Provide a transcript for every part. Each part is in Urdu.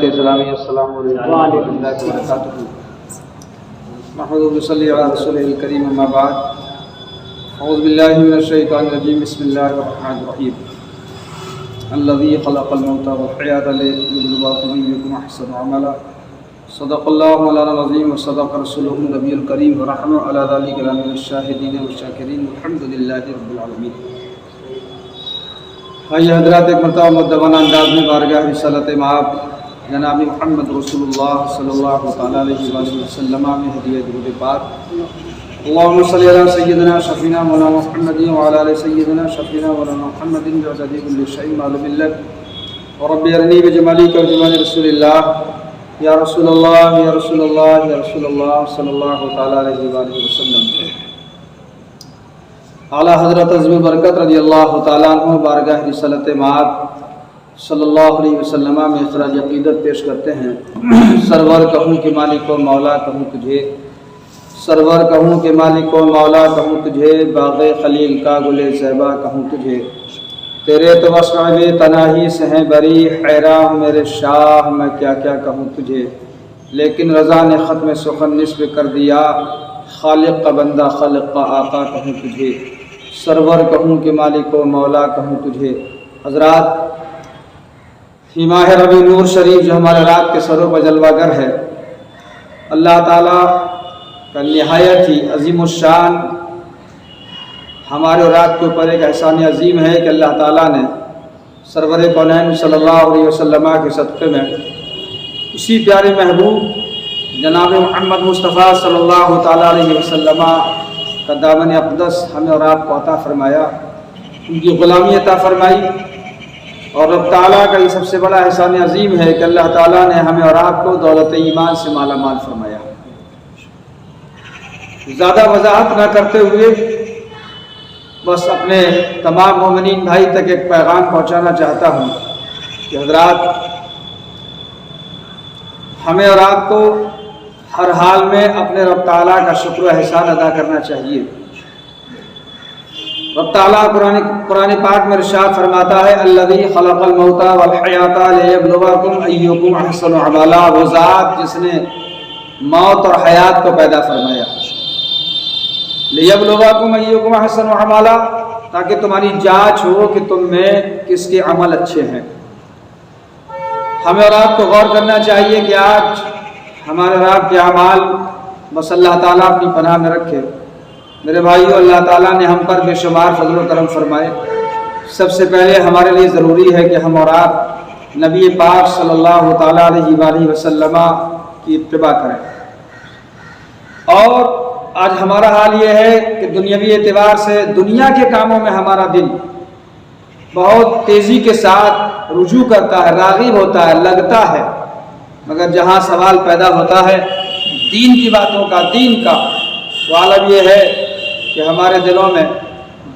تحیت اسلامی السلام علیکم ورحمۃ اللہ وبرکاتہ۔ محمد صلی علی رسول الکریم اما بعد، اعوذ باللہ من الشیطان الرجیم، بسم اللہ الرحمن الرحیم۔ الذی خلق الموت والحیاۃ ليبلوکم ایکم احسن عملا، صدق اللہ مولانا العظیم وصدق رسولہ النبی الکریم ونحن علی ذلک لمن الشاہدین والشاکرین والحمد للہ رب العالمین۔ آئیے حضرات، ایک مرتبہ مدونہ انداز میں بارگاہ رسالت مآب جناب محمد رسول اللہ صلی اللہ تعالیٰ علیہ وآلہ وسلم میں ہدیہ درود پاک۔ اللہم صلی علی سیدنا شفینا مولانا محمد وعلی آل سیدنا شفینا مولانا محمد بعدد کل شیء معلوم لک ورب ارنی بجمالک وجمال رسول اللہ، یا رسول اللہ یا رسول اللہ یا رسول اللہ صلی اللہ تعالیٰ علیہ وآلہ وسلم۔ اعلیٰ حضرت عظیم برکت رضی اللہ تعالیٰ عنہ بارگاہ رسالت مآب صلی اللہ علیہ وسلم میں اخراج عقیدت پیش کرتے ہیں۔ سرور کہوں کہ مالک و مولا کہوں تجھے، سرور کہوں کہ مالک و مولا کہوں تجھے، باغ خلیل کا گل زیبا کہوں تجھے، تیرے تو وسع تناہی سے ہیں بری، حیران میرے شاہ میں کیا کیا کہوں تجھے، لیکن رضا نے ختم سخن نسب کر دیا، خالق کا بندہ خالق کا آقا کہوں تجھے، سرور کہوں کہ مالک و مولا کہوں تجھے۔ حضرات، فی ماہ ربیع نور شریف جو ہمارے رات کے سروں پر جلوہ گر ہے، اللہ تعالیٰ کا نہایت ہی عظیم الشان ہمارے رات کے اوپر ایک احسان عظیم ہے کہ اللہ تعالیٰ نے سرور کونین صلی اللہ علیہ وسلم کے صدقے میں اسی پیارے محبوب جناب محمد مصطفیٰ صلی اللہ تعالیٰ علیہ وسلم کا دامن اقدس ہمیں اور آپ کو عطا فرمایا، ان کی غلامی عطا فرمائی، اور رب تعالیٰ کا یہ سب سے بڑا احسان عظیم ہے کہ اللہ تعالیٰ نے ہمیں اور آپ کو دولت ایمان سے مالا مال فرمایا۔ زیادہ وضاحت نہ کرتے ہوئے بس اپنے تمام مومنین بھائی تک ایک پیغام پہنچانا چاہتا ہوں کہ حضرات، ہمیں اور آپ کو ہر حال میں اپنے رب تعالیٰ کا شکر و احسان ادا کرنا چاہیے۔ رب تعالیٰ قرآن پاک میں ارشاد فرماتا ہے، الذی خلق الموت والحیات لیبلوکم ایکم احسن عملا، وہ ذات جس نے موت اور حیات کو پیدا فرمایا، لیبلوکم ایکم احسن عملا، تاکہ تمہاری جانچ ہو کہ تم میں کس کے عمل اچھے ہیں۔ ہمیں اور آپ کو غور کرنا چاہیے کہ آج ہمارے اور آپ کے اعمال بس اللہ تعالیٰ اپنی پناہ میں رکھے۔ میرے بھائیو، اللہ تعالیٰ نے ہم پر بے شمار فضل و کرم فرمائے۔ سب سے پہلے ہمارے لیے ضروری ہے کہ ہم اور آپ نبی پاک صلی اللہ تعالیٰ علیہ وآلہ وسلم کی اتباع کریں۔ اور آج ہمارا حال یہ ہے کہ دنیاوی اعتبار سے دنیا کے کاموں میں ہمارا دل بہت تیزی کے ساتھ رجوع کرتا ہے، راغب ہوتا ہے، لگتا ہے، مگر جہاں سوال پیدا ہوتا ہے دین کی باتوں کا، دین کا، تو عالم یہ ہے کہ ہمارے دلوں میں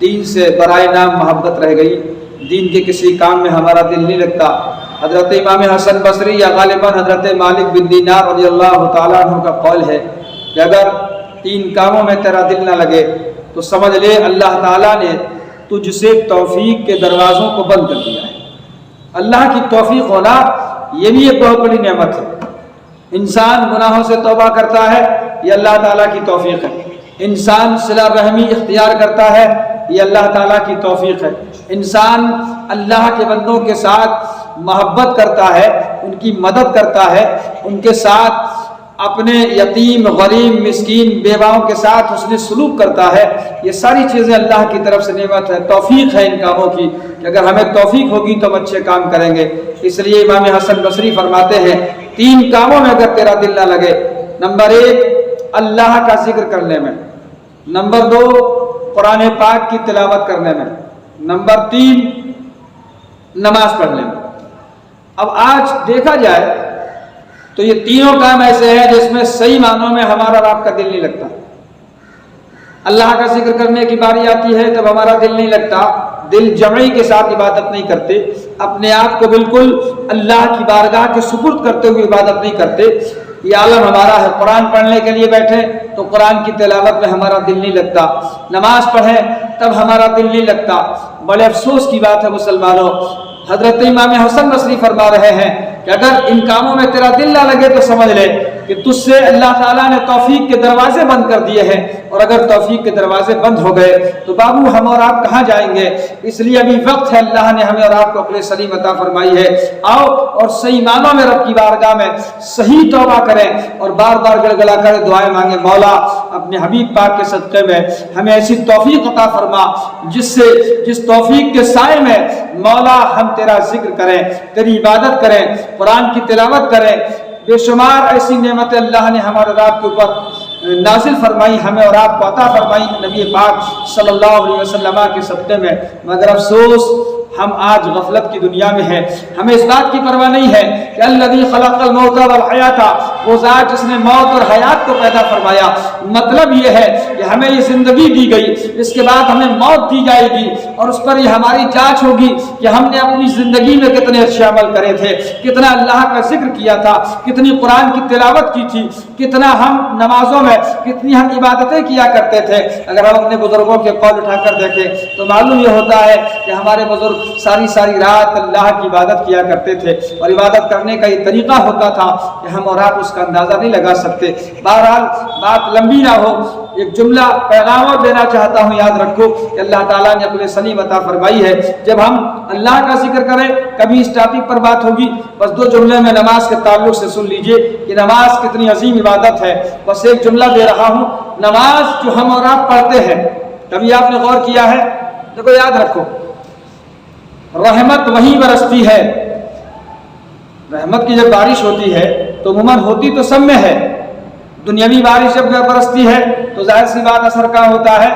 دین سے برائے نام محبت رہ گئی، دین کے کسی کام میں ہمارا دل نہیں لگتا۔ حضرت امام حسن بصری یا غالباً حضرت مالک بن دینار رضی اللہ تعالیٰ عنہ کا قول ہے کہ اگر 3 کاموں میں تیرا دل نہ لگے تو سمجھ لے اللہ تعالیٰ نے تجھ سے توفیق کے دروازوں کو بند کر دیا ہے۔ اللہ کی توفیق ہونا یہ بھی ایک بہت بڑی نعمت ہے۔ انسان گناہوں سے توبہ کرتا ہے، یہ اللہ تعالیٰ کی توفیق ہے۔ انسان صلہ رحمی اختیار کرتا ہے، یہ اللہ تعالیٰ کی توفیق ہے۔ انسان اللہ کے بندوں کے ساتھ محبت کرتا ہے، ان کی مدد کرتا ہے، ان کے ساتھ اپنے یتیم، غریب، مسکین، بیواؤں کے ساتھ حسن سلوک کرتا ہے، یہ ساری چیزیں اللہ کی طرف سے نعمت ہے، توفیق ہے ان کاموں کی کہ اگر ہمیں توفیق ہوگی تو ہم اچھے کام کریں گے۔ اس لیے امام حسن بصری فرماتے ہیں 3 کاموں میں اگر تیرا دل نہ لگے، نمبر 1 اللہ کا ذکر کرنے میں، نمبر 2 قرآن پاک کی تلاوت کرنے میں، نمبر 3 نماز پڑھنے میں۔ اب آج دیکھا جائے تو یہ تینوں کام ایسے ہیں جس میں صحیح معنوں میں ہمارا اور آپ کا دل نہیں لگتا۔ اللہ کا ذکر کرنے کی باری آتی ہے تب ہمارا دل نہیں لگتا، دل جمعی کے ساتھ عبادت نہیں کرتے، اپنے آپ کو بالکل اللہ کی بارگاہ کے سپرد کرتے ہوئے عبادت نہیں کرتے۔ یہ عالم ہمارا ہے، قرآن پڑھنے کے لیے بیٹھے تو قرآن کی تلاوت میں ہمارا دل نہیں لگتا، نماز پڑھیں تب ہمارا دل نہیں لگتا۔ بڑے افسوس کی بات ہے مسلمانوں، حضرت امام حسن بصری فرما رہے ہیں کہ اگر ان کاموں میں تیرا دل نہ لگے تو سمجھ لے کہ تجھ سے اللہ تعالیٰ نے توفیق کے دروازے بند کر دیے ہیں، اور اگر توفیق کے دروازے بند ہو گئے تو بابو ہم اور آپ کہاں جائیں گے؟ اس لیے ابھی وقت ہے، اللہ نے ہمیں اور آپ کو عقل سلیم عطا فرمائی ہے، آؤ اور صحیح معنوں میں رب کی بارگاہ میں صحیح توبہ کریں اور بار بار گڑگڑا کر دعائیں مانگیں، مولا اپنے حبیب پاک کے صدقے میں ہمیں ایسی توفیق عطا فرما جس توفیق کے سائے میں مولا ہم تیرا ذکر کریں، تیری عبادت کریں، قرآن کی تلاوت کریں۔ بے شمار ایسی نعمتیں اللہ نے ہمارے رب کے اوپر نازل فرمائی، ہمیں اور آپ کو عطا فرمائی نبی پاک صلی اللہ علیہ وسلم کے صدقے میں، مگر افسوس ہم آج غفلت کی دنیا میں ہیں، ہمیں اس بات کی پرواہ نہیں ہے کہ الذی خلق الموت والحیات، وہ ذات جس نے موت اور حیات کو پیدا فرمایا۔ مطلب یہ ہے کہ ہمیں یہ زندگی دی گئی، اس کے بعد ہمیں موت دی جائے گی، اور اس پر یہ ہماری جانچ ہوگی کہ ہم نے اپنی زندگی میں کتنے اچھے عمل کرے تھے، کتنا اللہ کا ذکر کیا تھا، کتنی قرآن کی تلاوت کی تھی، کتنا ہم نمازوں میں کتنی ہم عبادتیں کیا کرتے تھے۔ اگر ہم اپنے بزرگوں کے قول اٹھا کر دیکھیں تو معلوم یہ ہوتا ہے کہ ہمارے بزرگ ساری رات اللہ کی عبادت کیا کرتے تھے، اور عبادت کرنے کا یہ طریقہ ہوتا تھا کہ ہم اور آپ اس کا اندازہ نہیں لگا سکتے۔ بہرحال بات لمبی نہ ہو، ایک جملہ پیغام اور دینا چاہتا ہوں، یاد رکھو کہ اللہ تعالیٰ نے عقل سلیم عطا فرمائی ہے۔ جب ہم اللہ کا ذکر کریں، کبھی اس ٹاپک پر بات ہوگی، بس 2 جملے میں نماز کے تعلق سے سن لیجئے کہ نماز کتنی عظیم عبادت ہے۔ بس ایک جملہ دے رہا ہوں، نماز جو ہم اور آپ پڑھتے ہیں، کبھی آپ نے غور کیا ہے؟ دیکھو یاد رکھو، رحمت وہیں برستی ہے۔ رحمت کی جب بارش ہوتی ہے تو عموماً ہوتی تو سب میں ہے، دنیاوی بارش جب برستی ہے تو ظاہر سی بات اثر کہاں ہوتا ہے؟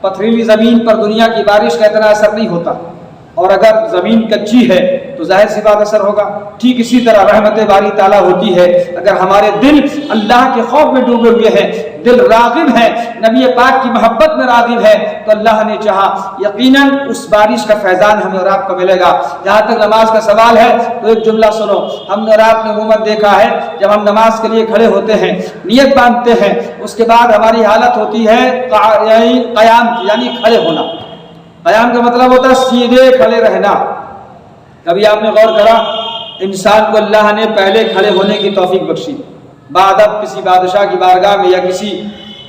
پتھریلی زمین پر دنیا کی بارش کا اتنا اثر نہیں ہوتا، اور اگر زمین کچی ہے تو ظاہر سی بات اثر ہوگا۔ ٹھیک اسی طرح رحمت باری تعالیٰ ہوتی ہے اگر ہمارے دل اللہ کے خوف میں ڈوبے ہوئے ہیں، دل راغب ہے، نبی پاک کی محبت میں راغب ہے، تو اللہ نے چاہا یقیناً اس بارش کا فیضان ہمیں اور آپ کو ملے گا۔ جہاں تک نماز کا سوال ہے تو ایک جملہ سنو، ہم اور آپ نے عموماً دیکھا ہے جب ہم نماز کے لیے کھڑے ہوتے ہیں، نیت باندھتے ہیں، اس کے بعد ہماری حالت ہوتی ہے قیام کی، یعنی کھڑے ہونا۔ قیام کا مطلب ہوتا ہے سیدھے کھڑے رہنا۔ کبھی آپ نے غور کرا، انسان کو اللہ نے پہلے کھڑے ہونے کی توفیق بخشی، بعد اب کسی بادشاہ کی بارگاہ میں یا کسی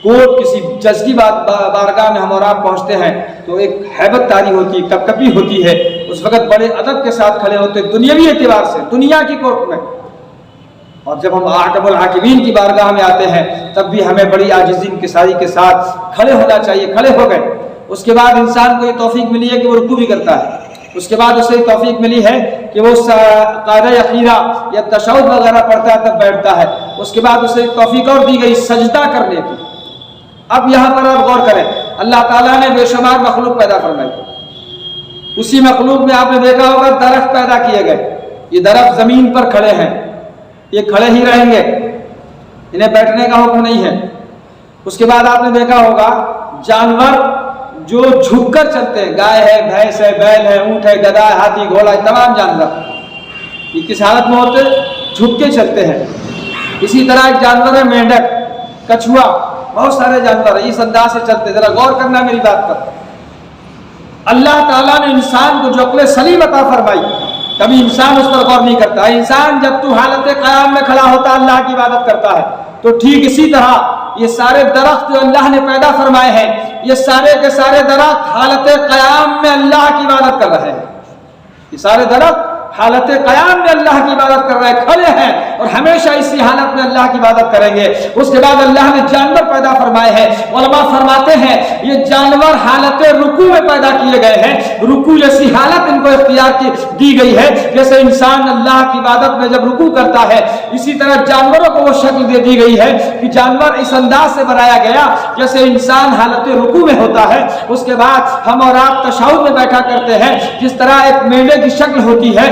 کورٹ، کسی جج کی بارگاہ میں ہم اور آپ پہنچتے ہیں تو ایک ہیبت طاری ہوتی ہے، کپ کپی ہوتی ہے، اس وقت بڑے ادب کے ساتھ کھڑے ہوتے ہیں دنیاوی اعتبار سے، دنیا کی کورٹ میں۔ اور جب ہم حاکم الحاکمین کی بارگاہ میں آتے ہیں تب بھی ہمیں بڑی عاجزی انکساری کے ساتھ کھڑے ہونا چاہیے۔ کھڑے ہو گئے، اس کے بعد انسان کو یہ توفیق ملی ہے کہ وہ رکوع بھی کرتا ہے، اس کے بعد اسے توفیق ملی ہے کہ وہ قاعدہ اخیرہ یا تشہد وغیرہ پڑھتا ہے تب بیٹھتا ہے، اس کے بعد اسے توفیق اور دی گئی سجدہ کرنے کی۔ اب یہاں پر آپ غور کریں، اللہ تعالیٰ نے بے شمار مخلوق پیدا فرمائی، اسی مخلوق میں آپ نے دیکھا ہوگا درخت پیدا کیے گئے۔ یہ درخت زمین پر کھڑے ہیں، یہ کھڑے ہی رہیں گے، انہیں بیٹھنے کا حکم نہیں ہے۔ اس کے بعد آپ نے دیکھا ہوگا جانور جو جھک کر چلتے ہیں، گائے ہے، بھینس ہے، بیل ہے، اونٹ ہے، گدھا ہے، ہاتھی، گھوڑا ہے، تمام جانور یہ کس حالت میں ہوتے ہیں؟ جھک کے چلتے ہیں۔ اسی طرح ایک جانور ہے مینڈک، کچھوا، بہت سارے جانور ہیں اس انداز سے چلتے ہیں۔ ذرا غور کرنا میری بات پر، اللہ تعالیٰ نے انسان کو جو عقل سلیم عطا فرمائی، کبھی انسان اس پر غور نہیں کرتا ہے۔ انسان جب تو حالت قیام میں کھڑا ہوتا اللہ کی عبادت کرتا ہے، تو ٹھیک اسی طرح یہ سارے درخت جو اللہ نے پیدا فرمائے ہیں، یہ سارے کے سارے درخت حالت قیام میں اللہ کی عبادت کر رہے ہیں۔ یہ سارے درخت حالت قیام میں اللہ کی عبادت کر رہے ہیں، کھڑے ہیں، اور ہمیشہ اسی حالت میں اللہ کی عبادت کریں گے۔ اس کے بعد اللہ نے جانور پیدا فرمائے ہیں، علماء فرماتے ہیں یہ جانور حالت رکوع میں پیدا کیے گئے ہیں، رکوع جیسی حالت ان کو اختیار کی دی گئی ہے۔ جیسے انسان اللہ کی عبادت میں جب رکوع کرتا ہے، اسی طرح جانوروں کو وہ شکل دے دی گئی ہے کہ جانور اس انداز سے بنایا گیا جیسے انسان حالت رکوع میں ہوتا ہے۔ اس کے بعد ہم اور آپ تشہد میں بیٹھا کرتے ہیں، جس طرح ایک میلے کی شکل ہوتی ہے،